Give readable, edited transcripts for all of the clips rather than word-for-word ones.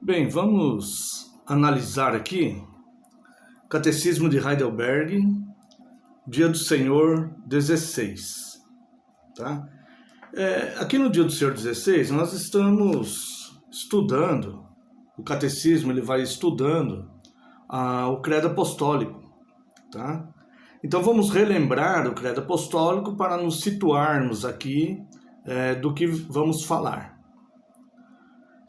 Bem, vamos analisar aqui Catecismo de Heidelberg, Dia do Senhor 16. Tá? Aqui no Dia do Senhor 16, nós estamos estudando, o Catecismo ele vai estudando o Credo Apostólico. Tá? Então vamos relembrar o Credo Apostólico para nos situarmos aqui do que vamos falar.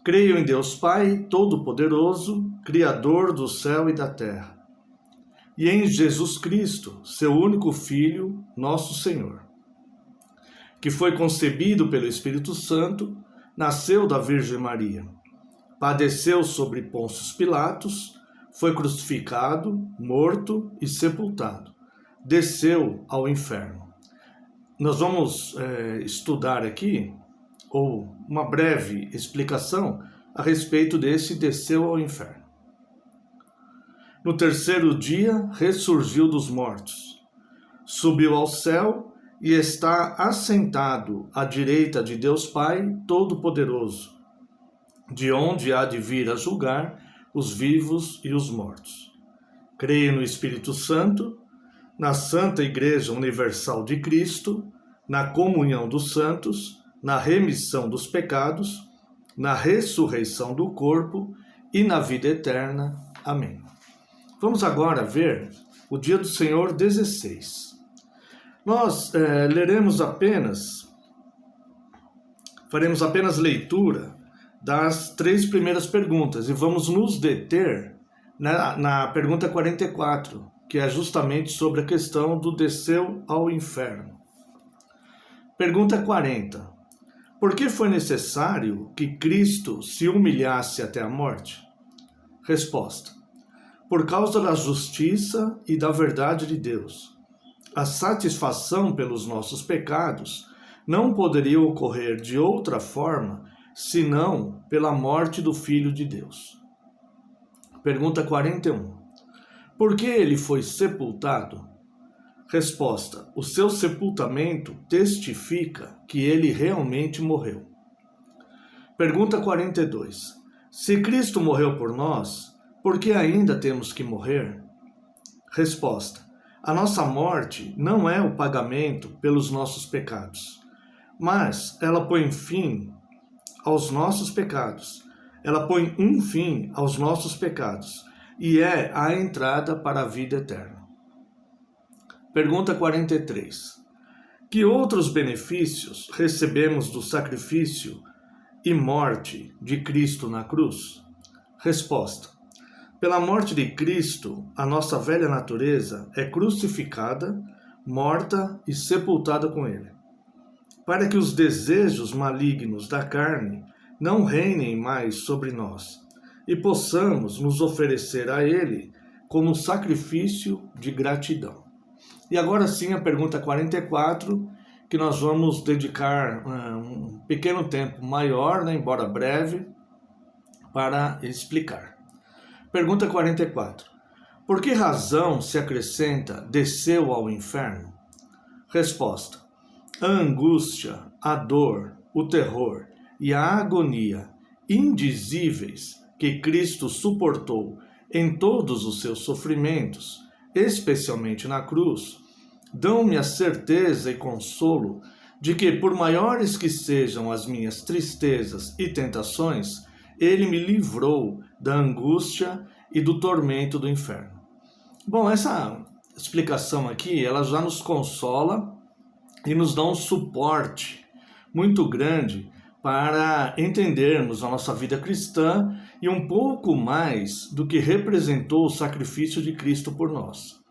Creio em Deus Pai Todo-Poderoso, Criador do céu e da terra, e em Jesus Cristo, seu único Filho, nosso Senhor, que foi concebido pelo Espírito Santo, nasceu da Virgem Maria, padeceu sobre Pôncio Pilatos, foi crucificado, morto e sepultado, desceu ao inferno. Nós vamos estudar aqui ou uma breve explicação a respeito desse desceu ao inferno. No terceiro dia, ressurgiu dos mortos, subiu ao céu e está assentado à direita de Deus Pai Todo-Poderoso, de onde há de vir a julgar os vivos e os mortos. Creio no Espírito Santo, na Santa Igreja Universal de Cristo, na comunhão dos santos, na remissão dos pecados, na ressurreição do corpo e na vida eterna. Amém. Vamos agora ver o Dia do Senhor 16. Nós faremos apenas leitura das 3 primeiras perguntas e vamos nos deter na pergunta 44, que é justamente sobre a questão do desceu ao inferno. Pergunta 40. Por que foi necessário que Cristo se humilhasse até a morte? Resposta: por causa da justiça e da verdade de Deus. A satisfação pelos nossos pecados não poderia ocorrer de outra forma senão pela morte do Filho de Deus. Pergunta 41. Por que ele foi sepultado? Resposta: o seu sepultamento testifica que ele realmente morreu. Pergunta 42. Se Cristo morreu por nós, por que ainda temos que morrer? Resposta: a nossa morte não é o pagamento pelos nossos pecados, mas ela põe fim aos nossos pecados. Ela põe um fim aos nossos pecados e é a entrada para a vida eterna. Pergunta 43. Que outros benefícios recebemos do sacrifício e morte de Cristo na cruz? Resposta: pela morte de Cristo, a nossa velha natureza é crucificada, morta e sepultada com ele, para que os desejos malignos da carne não reinem mais sobre nós e possamos nos oferecer a ele como sacrifício de gratidão. E agora sim a pergunta 44, que nós vamos dedicar um pequeno tempo maior, embora breve, para explicar. Pergunta 44. Por que razão se acrescenta desceu ao inferno? Resposta: a angústia, a dor, o terror e a agonia indizíveis que Cristo suportou em todos os seus sofrimentos, especialmente na cruz, dão-me a certeza e consolo de que, por maiores que sejam as minhas tristezas e tentações, ele me livrou da angústia e do tormento do inferno. Bom, essa explicação aqui, ela já nos consola e nos dá um suporte muito grande para entendermos a nossa vida cristã e um pouco mais do que representou o sacrifício de Cristo por nós.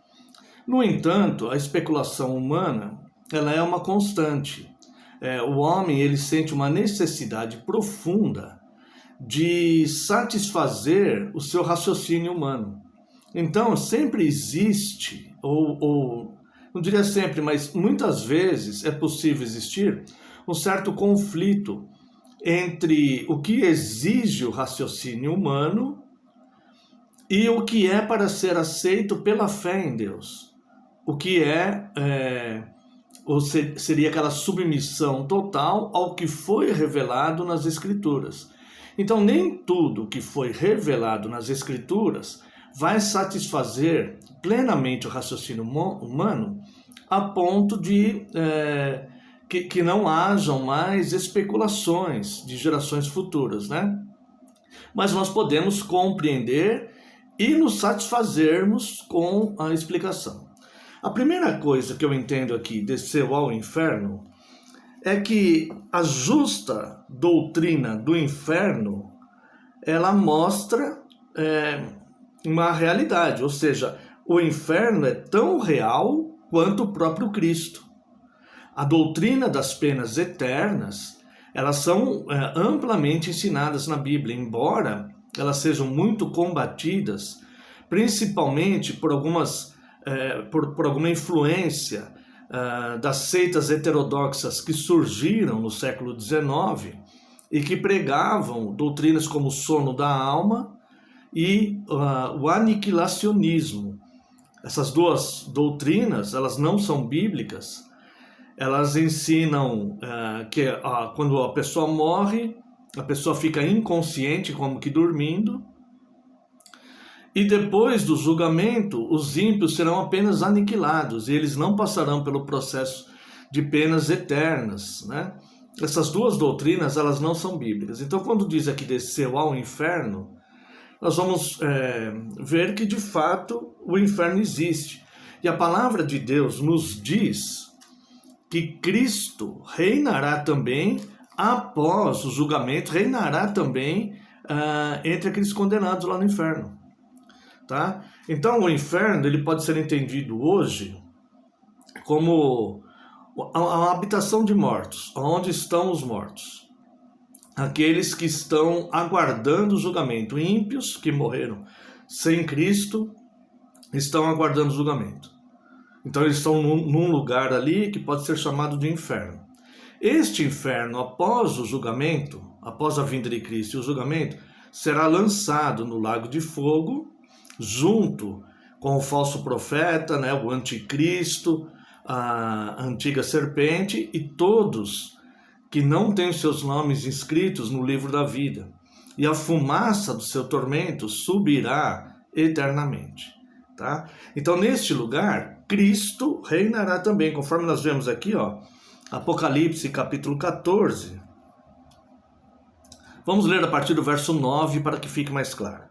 No entanto, a especulação humana, ela é uma constante. O homem, ele sente uma necessidade profunda de satisfazer o seu raciocínio humano. Então, sempre existe, ou não diria sempre, mas muitas vezes é possível existir um certo conflito entre o que exige o raciocínio humano e o que é para ser aceito pela fé em Deus. O que ou seria aquela submissão total ao que foi revelado nas Escrituras. Então, nem tudo que foi revelado nas Escrituras vai satisfazer plenamente o raciocínio humano a ponto de que não hajam mais especulações de gerações futuras, né? Mas nós podemos compreender e nos satisfazermos com a explicação. A primeira coisa que eu entendo aqui, desceu ao inferno, é que a justa doutrina do inferno, ela mostra uma realidade, ou seja, o inferno é tão real quanto o próprio Cristo. A doutrina das penas eternas, elas são amplamente ensinadas na Bíblia, embora elas sejam muito combatidas, principalmente por alguma influência das seitas heterodoxas que surgiram no século XIX e que pregavam doutrinas como o sono da alma e o aniquilacionismo. Essas duas doutrinas, elas não são bíblicas. Elas ensinam que quando a pessoa morre, a pessoa fica inconsciente, como que dormindo, e depois do julgamento, os ímpios serão apenas aniquilados, e eles não passarão pelo processo de penas eternas, né? Essas duas doutrinas, elas não são bíblicas. Então, quando diz aqui desceu ao inferno, nós vamos ver que, de fato, o inferno existe. E a palavra de Deus nos diz que Cristo reinará também após o julgamento, reinará também entre aqueles condenados lá no inferno. Tá? Então, o inferno ele pode ser entendido hoje como a habitação de mortos, onde estão os mortos. Aqueles que estão aguardando o julgamento, ímpios que morreram sem Cristo, estão aguardando o julgamento. Então eles estão num lugar ali que pode ser chamado de inferno. Este inferno, após o julgamento, após a vinda de Cristo e o julgamento, será lançado no lago de fogo, junto com o falso profeta, né, o anticristo, a antiga serpente e todos que não têm seus nomes inscritos no livro da vida. E a fumaça do seu tormento subirá eternamente. Tá? Então, neste lugar, Cristo reinará também, conforme nós vemos aqui, Apocalipse capítulo 14. Vamos ler a partir do verso 9 para que fique mais claro.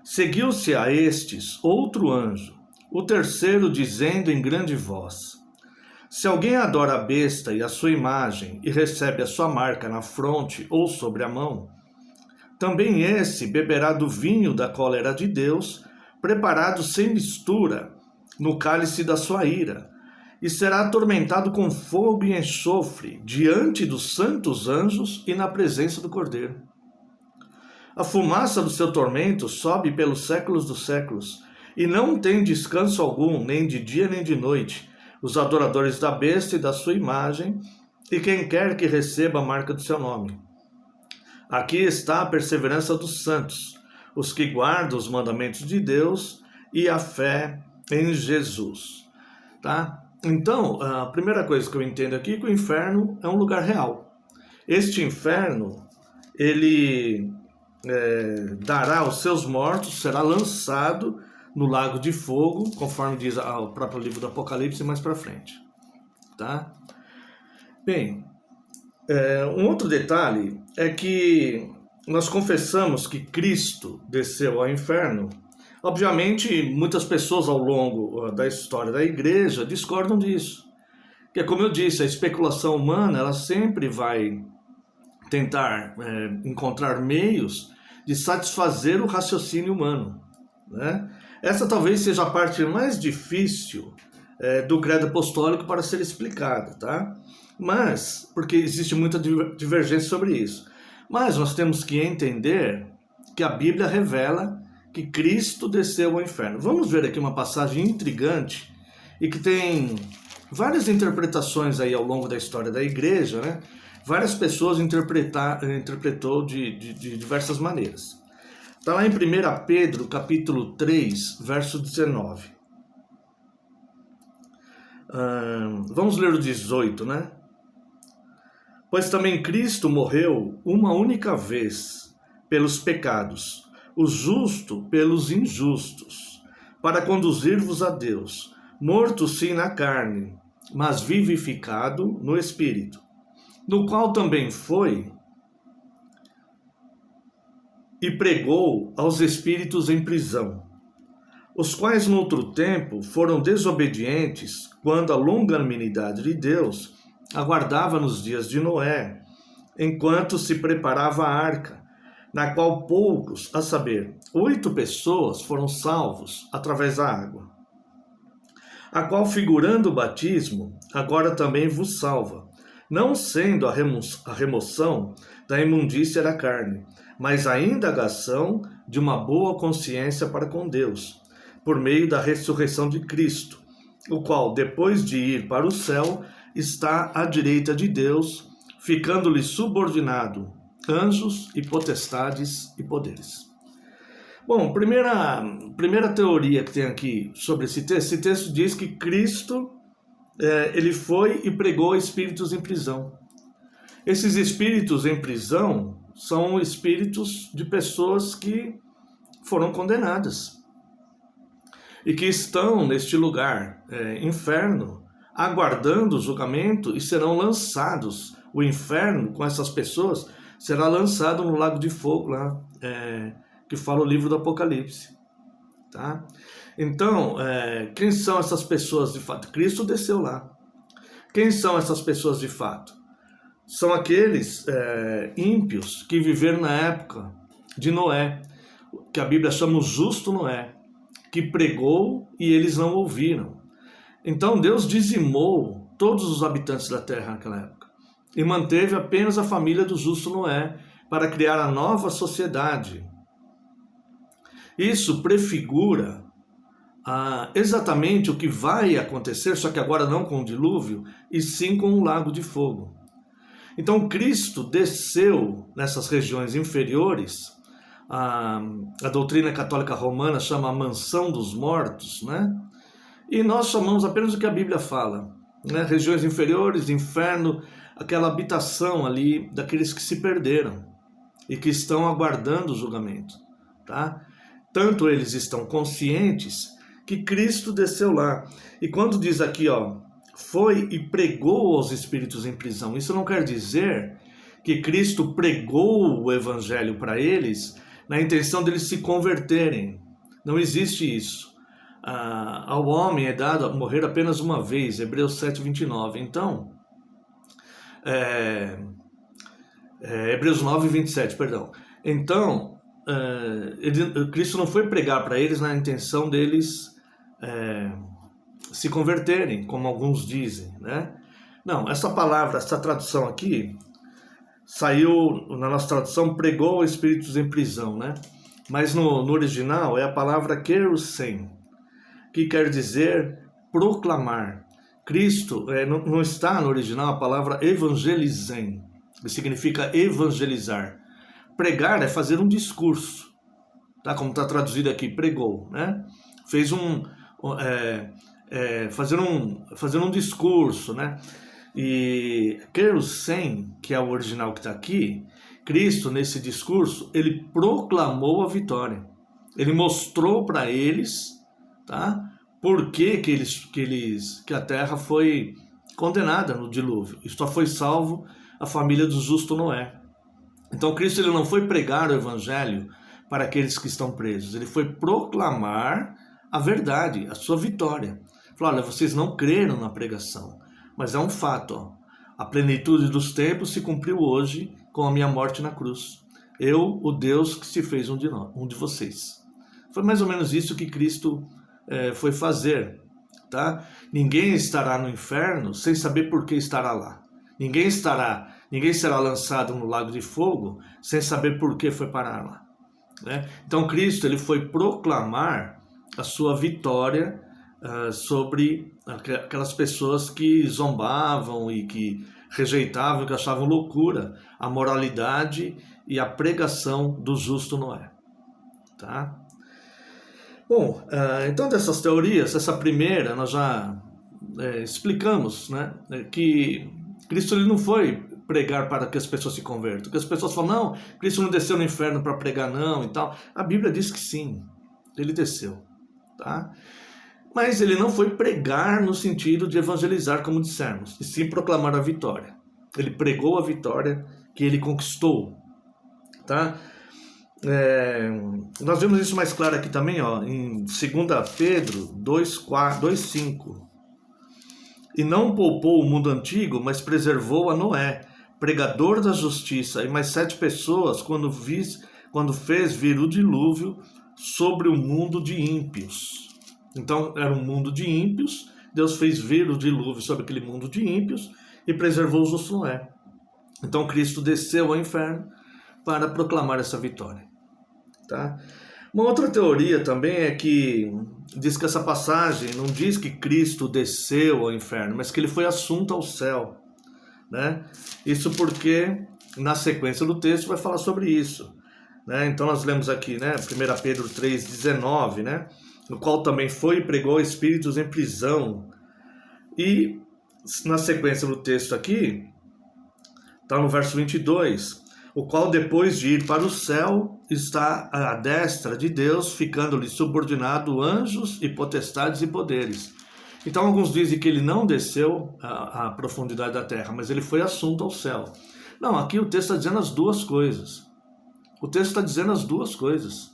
Seguiu-se a estes outro anjo, o terceiro, dizendo em grande voz: se alguém adora a besta e a sua imagem e recebe a sua marca na fronte ou sobre a mão, também esse beberá do vinho da cólera de Deus, preparado sem mistura, no cálice da sua ira, e será atormentado com fogo e enxofre, diante dos santos anjos e na presença do Cordeiro. A fumaça do seu tormento sobe pelos séculos dos séculos, e não tem descanso algum, nem de dia nem de noite, os adoradores da besta e da sua imagem, e quem quer que receba a marca do seu nome. Aqui está a perseverança dos santos, os que guardam os mandamentos de Deus e a fé em Jesus. Tá? Então, a primeira coisa que eu entendo aqui é que o inferno é um lugar real. Este inferno, ele dará os seus mortos, será lançado no lago de fogo, conforme diz o próprio livro do Apocalipse, mais para frente. Tá? Bem, um outro detalhe é que nós confessamos que Cristo desceu ao inferno. Obviamente, muitas pessoas ao longo da história da igreja discordam disso. Porque, como eu disse, a especulação humana ela sempre vai tentar encontrar meios de satisfazer o raciocínio humano, né? Essa talvez seja a parte mais difícil do credo apostólico para ser explicada, tá? Mas, porque existe muita divergência sobre isso. Mas nós temos que entender que a Bíblia revela que Cristo desceu ao inferno. Vamos ver aqui uma passagem intrigante e que tem várias interpretações aí ao longo da história da igreja, né? Várias pessoas interpretou de diversas maneiras. Está lá em 1 Pedro, capítulo 3, verso 19. Vamos ler o 18, né? Pois também Cristo morreu uma única vez pelos pecados, o justo pelos injustos, para conduzir-vos a Deus, morto sim na carne, mas vivificado no Espírito, no qual também foi e pregou aos espíritos em prisão, os quais no outro tempo foram desobedientes, quando a longanimidade de Deus aguardava nos dias de Noé, enquanto se preparava a arca, na qual poucos, a saber, 8 pessoas foram salvos através da água, a qual, figurando o batismo, agora também vos salva, não sendo a remoção da imundícia da carne, mas a indagação de uma boa consciência para com Deus, por meio da ressurreição de Cristo, o qual, depois de ir para o céu, está à direita de Deus, ficando-lhe subordinado anjos e potestades e poderes. Bom, primeira teoria que tem aqui sobre esse texto diz que Cristo ele foi e pregou espíritos em prisão. Esses espíritos em prisão são espíritos de pessoas que foram condenadas e que estão neste lugar, inferno, aguardando o julgamento e serão lançados. O inferno, com essas pessoas, será lançado no lago de fogo, lá, que fala o livro do Apocalipse. Tá? Então, quem são essas pessoas de fato? Cristo desceu lá. Quem são essas pessoas de fato? São aqueles ímpios que viveram na época de Noé, que a Bíblia chama o justo Noé, que pregou e eles não ouviram. Então Deus dizimou todos os habitantes da terra naquela época e manteve apenas a família do justo Noé para criar a nova sociedade. Isso prefigura exatamente o que vai acontecer, só que agora não com o dilúvio, e sim com o lago de fogo. Então Cristo desceu nessas regiões inferiores, a doutrina católica romana chama a mansão dos mortos, né? E nós chamamos apenas o que a Bíblia fala, né? Regiões inferiores, inferno, aquela habitação ali daqueles que se perderam e que estão aguardando o julgamento, tá? Tanto eles estão conscientes que Cristo desceu lá. E quando diz aqui, ó, foi e pregou aos espíritos em prisão, isso não quer dizer que Cristo pregou o evangelho para eles na intenção deles se converterem. Não existe isso. Ao homem é dado morrer apenas uma vez, Hebreus 7:29. Então, Hebreus 9:27, perdão. Então, Cristo não foi pregar para eles na intenção deles se converterem, como alguns dizem, né? Não, essa palavra, essa tradução aqui, saiu na nossa tradução, pregou espíritos em prisão, né? Mas no original é a palavra kerusen, que quer dizer proclamar. Cristo, não está no original a palavra evangelizen, que significa evangelizar. Pregar é fazer um discurso, tá? Como está traduzido aqui, pregou, né? Fez fazer um discurso, né? E kerusen, que é o original que está aqui, Cristo, nesse discurso, ele proclamou a vitória. Ele mostrou para eles, tá? Por que a terra foi condenada no dilúvio. E só foi salvo a família do justo Noé. Então Cristo ele não foi pregar o evangelho para aqueles que estão presos. Ele foi proclamar a verdade, a sua vitória. Falou, olha, vocês não creram na pregação, mas é um fato, ó. A plenitude dos tempos se cumpriu hoje com a minha morte na cruz. Eu, o Deus que se fez um de vocês. Foi mais ou menos isso que Cristo foi fazer, tá? Ninguém estará no inferno sem saber por que estará lá. Ninguém será lançado no lago de fogo sem saber por que foi parar lá, né? Então Cristo ele foi proclamar a sua vitória sobre aquelas pessoas que zombavam e que rejeitavam, que achavam loucura a moralidade e a pregação do justo Noé, tá? Bom, então dessas teorias, essa primeira nós já explicamos, né? Que Cristo ele não foi pregar para que as pessoas se convertam. Porque as pessoas falam, não, Cristo não desceu no inferno para pregar não e tal. A Bíblia diz que sim, ele desceu, tá? Mas ele não foi pregar no sentido de evangelizar, como dissemos, e sim proclamar a vitória. Ele pregou a vitória que ele conquistou, tá? Nós vemos isso mais claro aqui também, ó, em 2 Pedro 2,5. E não poupou o mundo antigo, mas preservou a Noé, pregador da justiça, e mais 7 pessoas quando fez vir o dilúvio sobre o mundo de ímpios. Então era um mundo de ímpios, Deus fez vir o dilúvio sobre aquele mundo de ímpios e preservou o justo Noé. Então Cristo desceu ao inferno para proclamar essa vitória, tá? Uma outra teoria também é que diz que essa passagem não diz que Cristo desceu ao inferno, mas que ele foi assunto ao céu, né? Isso porque na sequência do texto vai falar sobre isso, né? Então nós lemos aqui, né, 1 Pedro 3,19, né, no qual também foi e pregou espíritos em prisão. E na sequência do texto aqui, está no verso 22, o qual depois de ir para o céu está à destra de Deus, ficando-lhe subordinado anjos e potestades e poderes. Então alguns dizem que ele não desceu à profundidade da terra, mas ele foi assunto ao céu. Não, aqui o texto está dizendo as duas coisas. O texto está dizendo as duas coisas.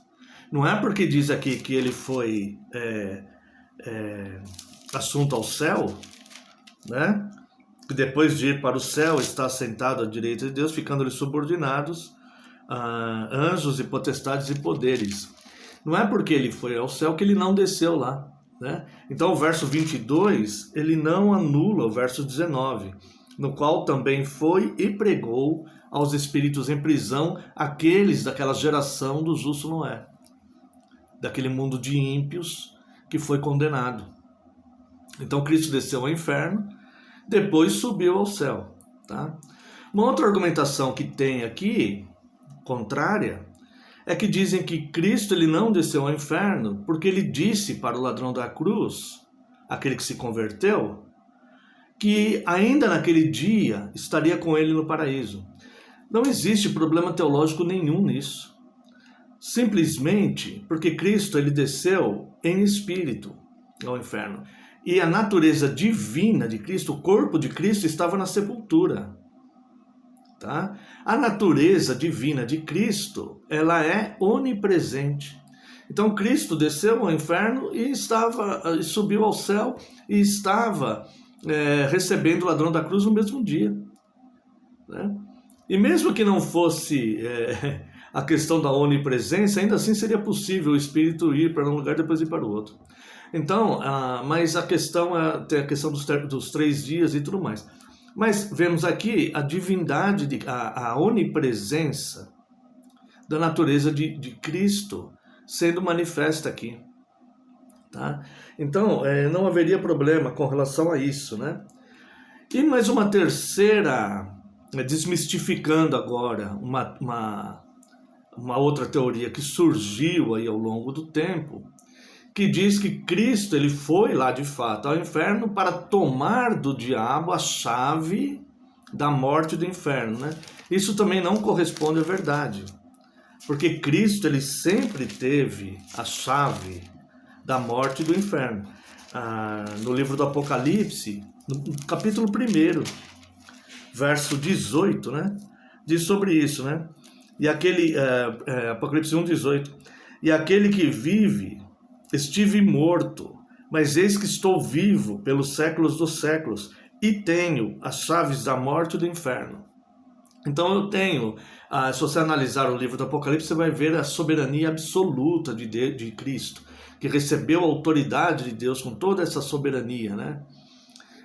Não é porque diz aqui que ele foi assunto ao céu, né? Que depois de ir para o céu está sentado à direita de Deus, ficando-lhe subordinados anjos e potestades e poderes. Não é porque ele foi ao céu que ele não desceu lá, né? Então o verso 22, ele não anula o verso 19, no qual também foi e pregou aos espíritos em prisão, aqueles daquela geração do justo Noé, daquele mundo de ímpios que foi condenado. Então Cristo desceu ao inferno, depois subiu ao céu, tá? Uma outra argumentação que tem aqui, contrária, é que dizem que Cristo ele não desceu ao inferno porque ele disse para o ladrão da cruz, aquele que se converteu, que ainda naquele dia estaria com ele no paraíso. Não existe problema teológico nenhum nisso. Simplesmente porque Cristo ele desceu em espírito ao inferno. E a natureza divina de Cristo, o corpo de Cristo, estava na sepultura. Tá? A natureza divina de Cristo, ela é onipresente. Então Cristo desceu ao inferno e subiu ao céu e estava recebendo o ladrão da cruz no mesmo dia, né? E mesmo que não fosse a questão da onipresença, ainda assim seria possível o Espírito ir para um lugar e depois ir para o outro. Então, mas a questão tem a questão dos 3 dias e tudo mais. Mas vemos aqui a divindade, a onipresença da natureza de Cristo sendo manifesta aqui, tá? Então, não haveria problema com relação a isso, né? E mais uma terceira, desmistificando agora uma outra teoria que surgiu aí ao longo do tempo, que diz que Cristo ele foi lá de fato ao inferno para tomar do diabo a chave da morte do inferno, né? Isso também não corresponde à verdade, porque Cristo ele sempre teve a chave da morte e do inferno. No livro do Apocalipse, no capítulo 1, verso 18, né? Diz sobre isso, né? E aquele, Apocalipse 1:18, e aquele que vive, estive morto, mas eis que estou vivo pelos séculos dos séculos, e tenho as chaves da morte e do inferno. Então eu tenho, se você analisar o livro do Apocalipse, você vai ver a soberania absoluta de Cristo, que recebeu a autoridade de Deus com toda essa soberania, né?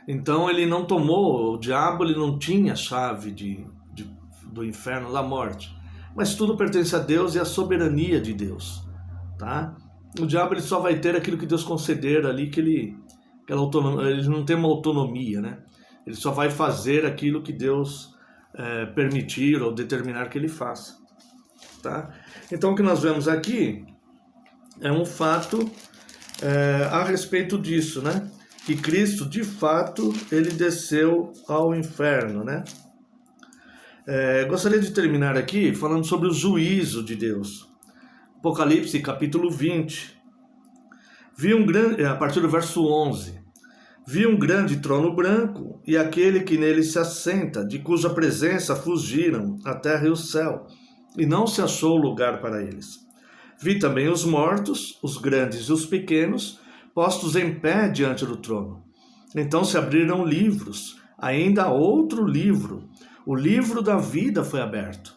Então ele não tomou, o diabo ele não tinha a chave do inferno, da morte, mas tudo pertence a Deus e à soberania de Deus, tá? O diabo ele só vai ter aquilo que Deus conceder ali, ele não tem uma autonomia, né? Ele só vai fazer aquilo que Deus permitir ou determinar que ele faça, tá? Então o que nós vemos aqui é um fato a respeito disso, né? Que Cristo, de fato, ele desceu ao inferno, né? Gostaria de terminar aqui falando sobre o juízo de Deus. Apocalipse, capítulo 20. A partir do verso 11. Vi um grande trono branco e aquele que nele se assenta, de cuja presença fugiram a terra e o céu, e não se achou lugar para eles. Vi também os mortos, os grandes e os pequenos, postos em pé diante do trono. Então se abriram livros, ainda outro livro, o livro da vida foi aberto.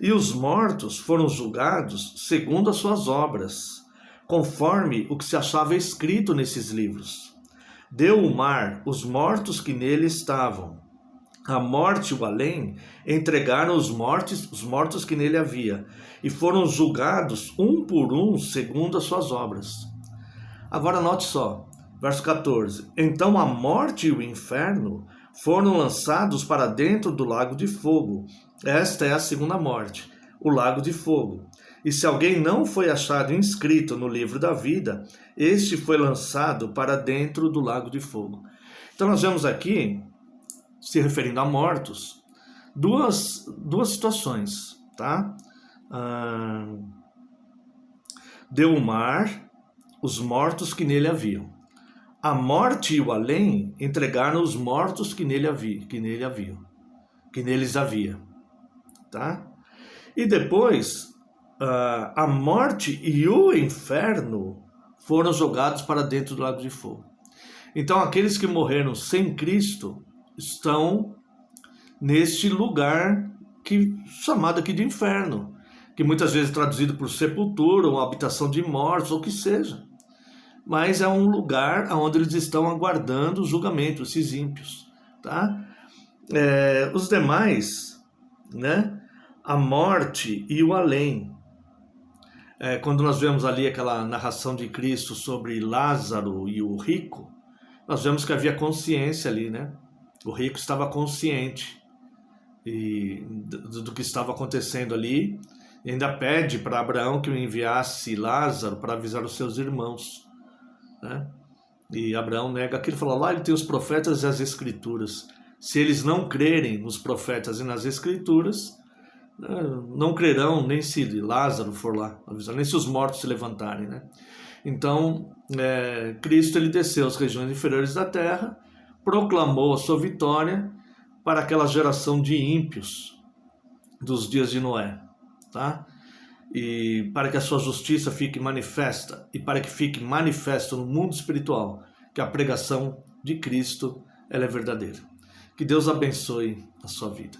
E os mortos foram julgados segundo as suas obras, conforme o que se achava escrito nesses livros. Deu o mar os mortos que nele estavam. A morte e o além entregaram os mortos que nele havia, e foram julgados um por um segundo as suas obras. Agora note só, verso 14. Então a morte e o inferno foram lançados para dentro do lago de fogo. Esta é a segunda morte, o lago de fogo. E se alguém não foi achado inscrito no livro da vida, este foi lançado para dentro do lago de fogo. Então nós vemos aqui, se referindo a mortos, duas situações, tá? Deu o mar os mortos que nele haviam. A morte e o além entregaram os mortos que neles havia, tá? E depois a morte e o inferno foram jogados para dentro do lago de fogo. Então aqueles que morreram sem Cristo estão neste lugar chamado aqui de inferno, que muitas vezes é traduzido por sepultura, ou habitação de mortos, ou o que seja. Mas é um lugar onde eles estão aguardando o julgamento, esses ímpios, tá? Os demais, né? A morte e o além. Quando nós vemos ali aquela narração de Cristo sobre Lázaro e o rico, nós vemos que havia consciência ali, né? O rico estava consciente do que estava acontecendo ali, e ainda pede para Abraão que o enviasse Lázaro para avisar os seus irmãos, né? E Abraão nega aquilo, fala, lá ele tem os profetas e as escrituras. Se eles não crerem nos profetas e nas escrituras, não crerão nem se Lázaro for lá avisar, nem se os mortos se levantarem, né? Então, Cristo ele desceu às regiões inferiores da terra, proclamou a sua vitória para aquela geração de ímpios dos dias de Noé, tá? E para que a sua justiça fique manifesta, e para que fique manifesto no mundo espiritual que a pregação de Cristo ela é verdadeira. Que Deus abençoe a sua vida.